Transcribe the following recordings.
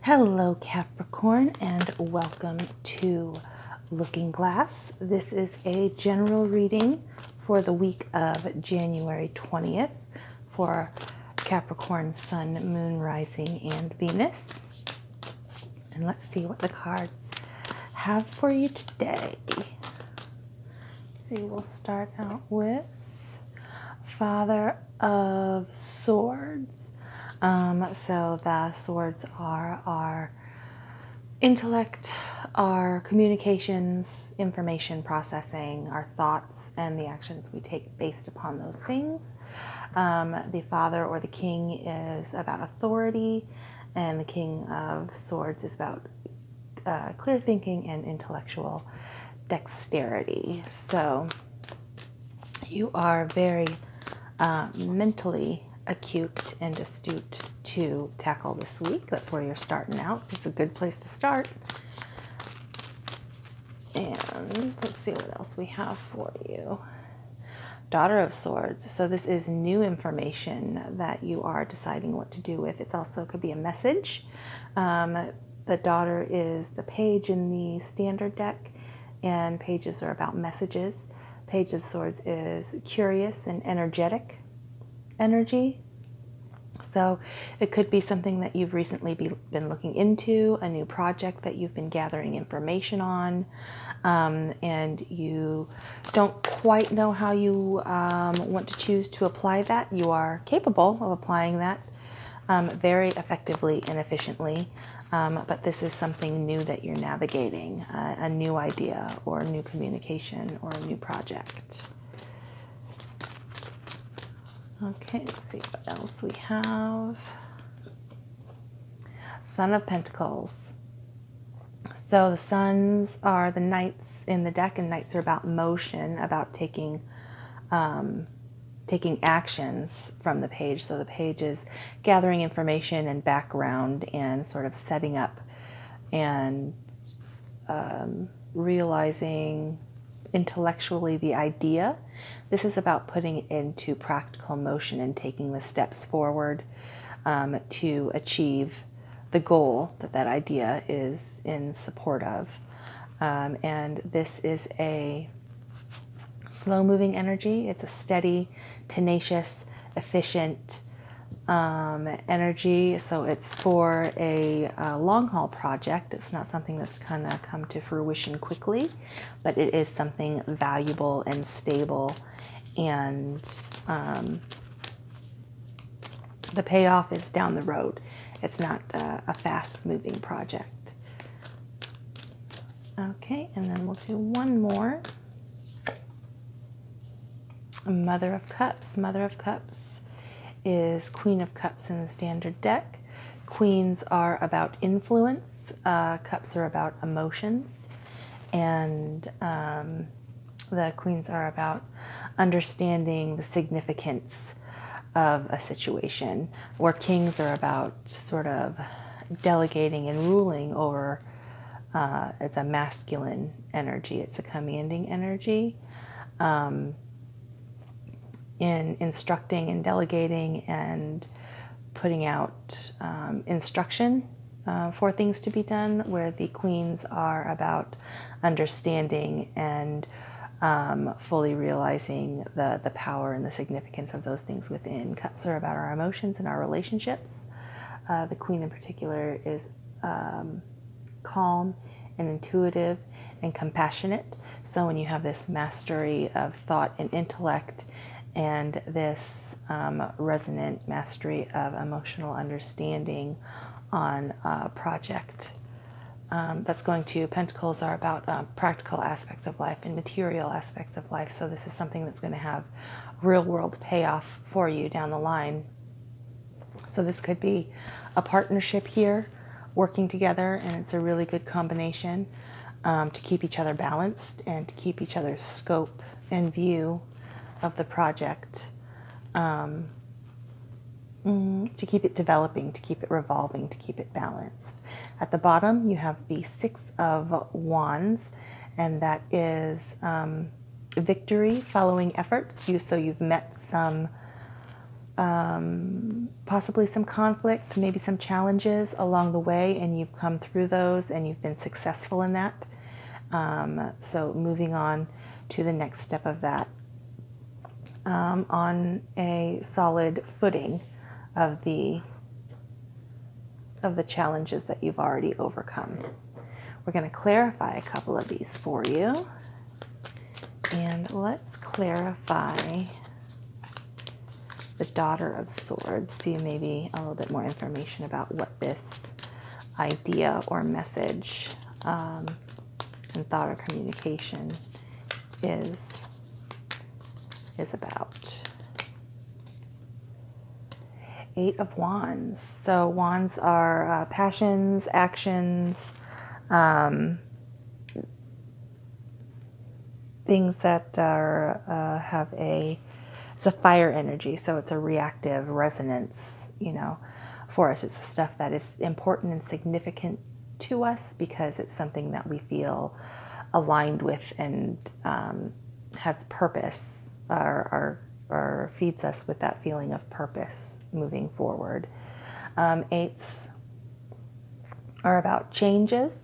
Hello Capricorn, and welcome to Looking Glass. This is a general reading for the week of January 20th for Capricorn Sun, Moon, Rising, and Venus. And let's see what the cards have for you today. See, we'll start out with Father of Swords. So the swords are our intellect, our communications, information processing, our thoughts, and the actions we take based upon those things. The Father or the King is about authority, and the King of Swords is about clear thinking and intellectual dexterity. So you are very mentally acute and astute to tackle this week. That's where you're starting out. It's a good place to start. And let's see what else we have for you. Daughter of Swords. So this is new information that you are deciding what to do with. It also could be a message. The Daughter is the page in the standard deck, and pages are about messages. Page of Swords is curious and energetic energy. So it could be something that you've recently been looking into, a new project that you've been gathering information on, and you don't quite know how you want to choose to apply that. You are capable of applying that very effectively and efficiently, but this is something new that you're navigating, a new idea or a new communication or a new project. Okay, let's see what else we have. Son of Pentacles. So the suns are the knights in the deck, and knights are about motion, about taking actions from the page. So the page is gathering information and background and sort of setting up and realizing intellectually the idea. This is about putting it into practical motion and taking the steps forward to achieve the goal that that idea is in support of. And this is a slow-moving energy. It's a steady, tenacious, efficient energy. So it's for a long-haul project. It's not something that's going to come to fruition quickly, but it is something valuable and stable, and the payoff is down the road. It's not a fast-moving project. Okay, and then we'll do one more. Mother of Cups. Mother of Cups is Queen of Cups in the standard deck. Queens are about influence. Cups are about emotions. And the Queens are about understanding the significance of a situation, where Kings are about sort of delegating and ruling over. It's a masculine energy. It's a commanding energy. In instructing and delegating and putting out instruction for things to be done, where the Queens are about understanding and fully realizing the power and the significance of those things within. Cups are about our emotions and our relationships. The Queen in particular is calm and intuitive and compassionate. So when you have this mastery of thought and intellect, and this resonant mastery of emotional understanding on a project, that's going to, Pentacles are about practical aspects of life and material aspects of life. So this is something that's going to have real world payoff for you down the line. So this could be a partnership here, working together, and it's a really good combination to keep each other balanced and to keep each other's scope and view of the project, to keep it developing, to keep it revolving, to keep it balanced. At the bottom, you have the Six of Wands, and that is victory following effort. So you've met some possibly some conflict, maybe some challenges along the way, and you've come through those and you've been successful in that. So moving on to the next step of that, on a solid footing of the challenges that you've already overcome. We're going to clarify a couple of these for you. And let's clarify the Daughter of Swords, see maybe a little bit more information about what this idea or message and thought or communication is about. Eight of Wands. So wands are passions, actions, things that are have it's a fire energy, so it's a reactive resonance, you know, for us. It's stuff that is important and significant to us because it's something that we feel aligned with and has purpose, or feeds us with that feeling of purpose moving forward. Eights are about changes.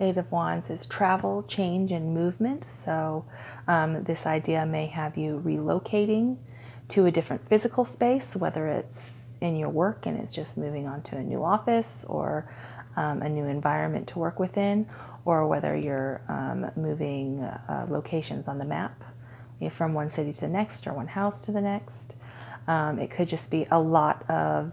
Eight of Wands is travel, change, and movement. So this idea may have you relocating to a different physical space, whether it's in your work and it's just moving on to a new office or a new environment to work within, or whether you're moving locations on the map, from one city to the next or one house to the next. It could just be a lot of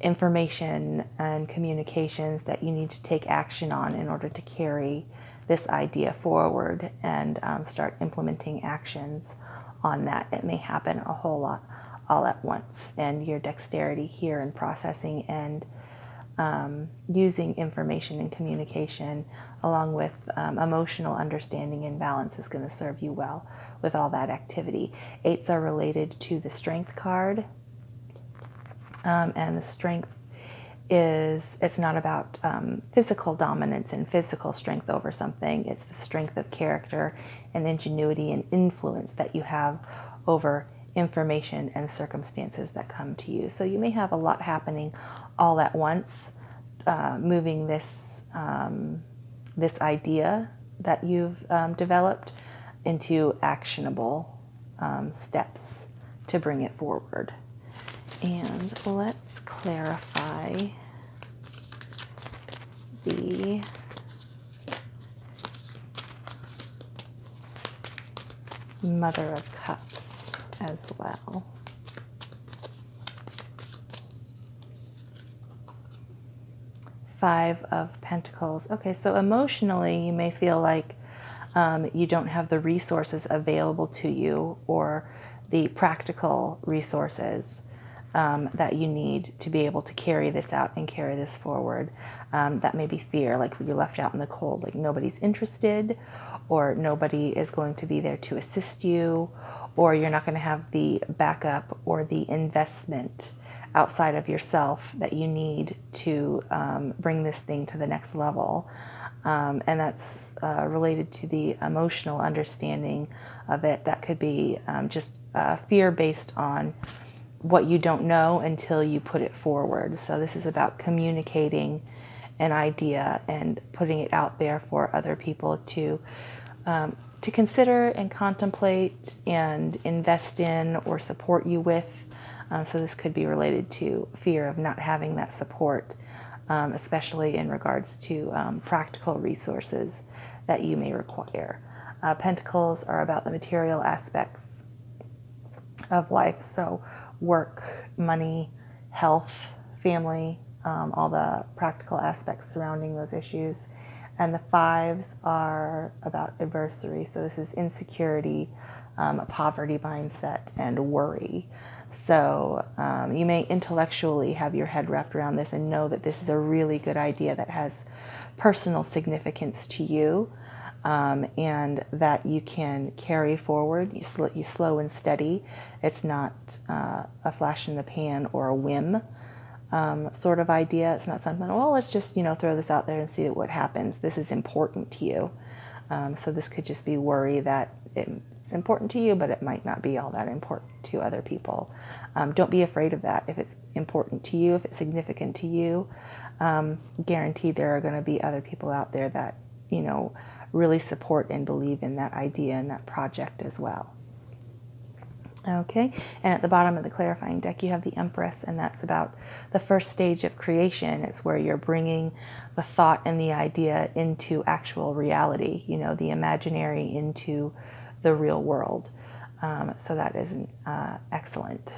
information and communications that you need to take action on in order to carry this idea forward and start implementing actions on that. It may happen a whole lot all at once, and your dexterity here in processing and using information and communication along with emotional understanding and balance is going to serve you well with all that activity. Eights are related to the Strength card. And the strength it's not about physical dominance and physical strength over something. It's the strength of character and ingenuity and influence that you have over information and circumstances that come to you. So you may have a lot happening all at once, moving this idea that you've developed into actionable steps to bring it forward. And let's clarify the Mother of Cups as well. Five of Pentacles. Okay, so emotionally you may feel like you don't have the resources available to you, or the practical resources that you need to be able to carry this out and carry this forward. That may be fear, like you're left out in the cold, like nobody's interested, or nobody is going to be there to assist you, or you're not going to have the backup or the investment outside of yourself that you need to bring this thing to the next level. And that's related to the emotional understanding of it. That could be just fear based on what you don't know until you put it forward. So this is about communicating an idea and putting it out there for other people to consider and contemplate and invest in or support you with. So this could be related to fear of not having that support, especially in regards to practical resources that you may require. Pentacles are about the material aspects of life, so work, money, health, family, all the practical aspects surrounding those issues. And the fives are about adversity, so this is insecurity, a poverty mindset, and worry. So you may intellectually have your head wrapped around this and know that this is a really good idea that has personal significance to you, and that you can carry forward. You slow and steady. It's not a flash in the pan or a whim sort of idea. It's not something, well, let's just throw this out there and see what happens. This is important to you. So this could just be worry that It's important to you, but it might not be all that important to other people. Don't be afraid of that. If it's important to you, if it's significant to you, guaranteed there are going to be other people out there that, you know, really support and believe in that idea and that project as well. Okay, and at the bottom of the clarifying deck, you have the Empress, and that's about the first stage of creation. It's where you're bringing the thought and the idea into actual reality, you know, the imaginary into the real world. So that is an excellent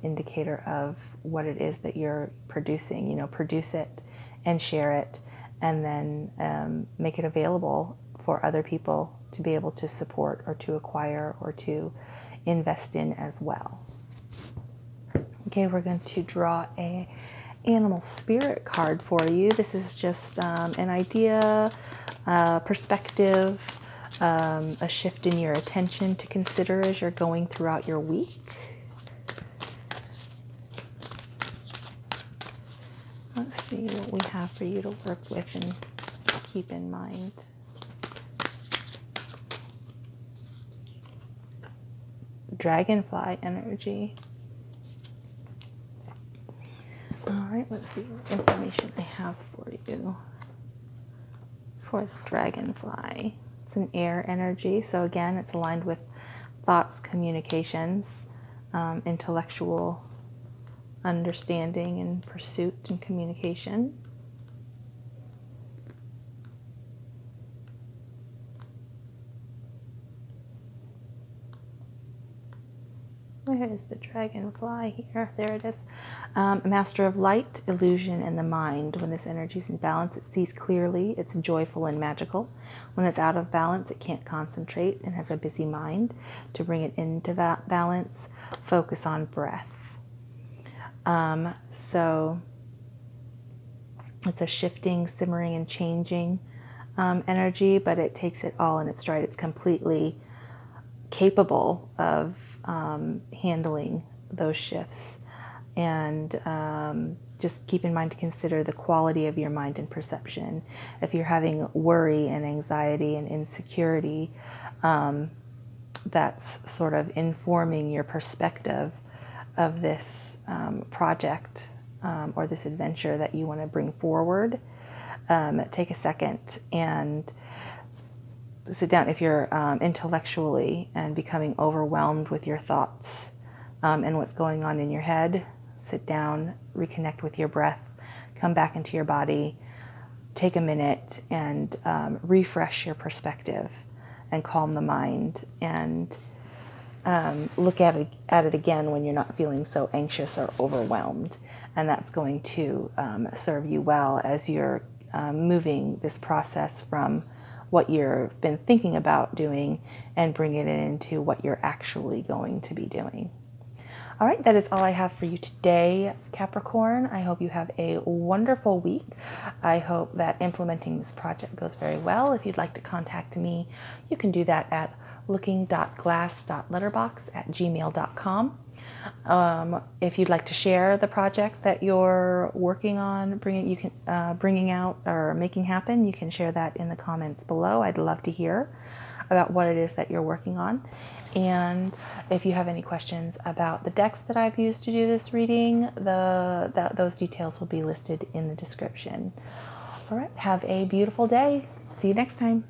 indicator of what it is that you're producing. You know, produce it and share it, and then make it available for other people to be able to support or to acquire or to invest in as well. Okay, we're going to draw a animal spirit card for you. This is just an idea, perspective, a shift in your attention to consider as you're going throughout your week. Let's see what we have for you to work with and keep in mind. Dragonfly energy. All right, let's see what information I have for you for the dragonfly. It's an air energy, so again, it's aligned with thoughts, communications, intellectual understanding and pursuit and communication. Where is the dragonfly here? There it is. Master of light, illusion, and the mind. When this energy is in balance, it sees clearly. It's joyful and magical. When it's out of balance, it can't concentrate and has a busy mind. To bring it into balance, focus on breath. So it's a shifting, simmering, and changing energy, but it takes it all in its stride. It's completely capable of handling those shifts. And just keep in mind to consider the quality of your mind and perception. If you're having worry and anxiety and insecurity, that's sort of informing your perspective of this project or this adventure that you want to bring forward. Take a second and sit down. If you're intellectually and becoming overwhelmed with your thoughts and what's going on in your head, sit down, reconnect with your breath, come back into your body, take a minute and refresh your perspective and calm the mind, and look at it again when you're not feeling so anxious or overwhelmed. And that's going to serve you well as you're moving this process from what you've been thinking about doing and bring it into what you're actually going to be doing. All right, that is all I have for you today, Capricorn. I hope you have a wonderful week. I hope that implementing this project goes very well. If you'd like to contact me, you can do that at looking.glass.letterbox@gmail.com. If you'd like to share the project that you're working on, bringing out or making happen, you can share that in the comments below. I'd love to hear about what it is that you're working on. And if you have any questions about the decks that I've used to do this reading, those details will be listed in the description. All right, have a beautiful day. See you next time.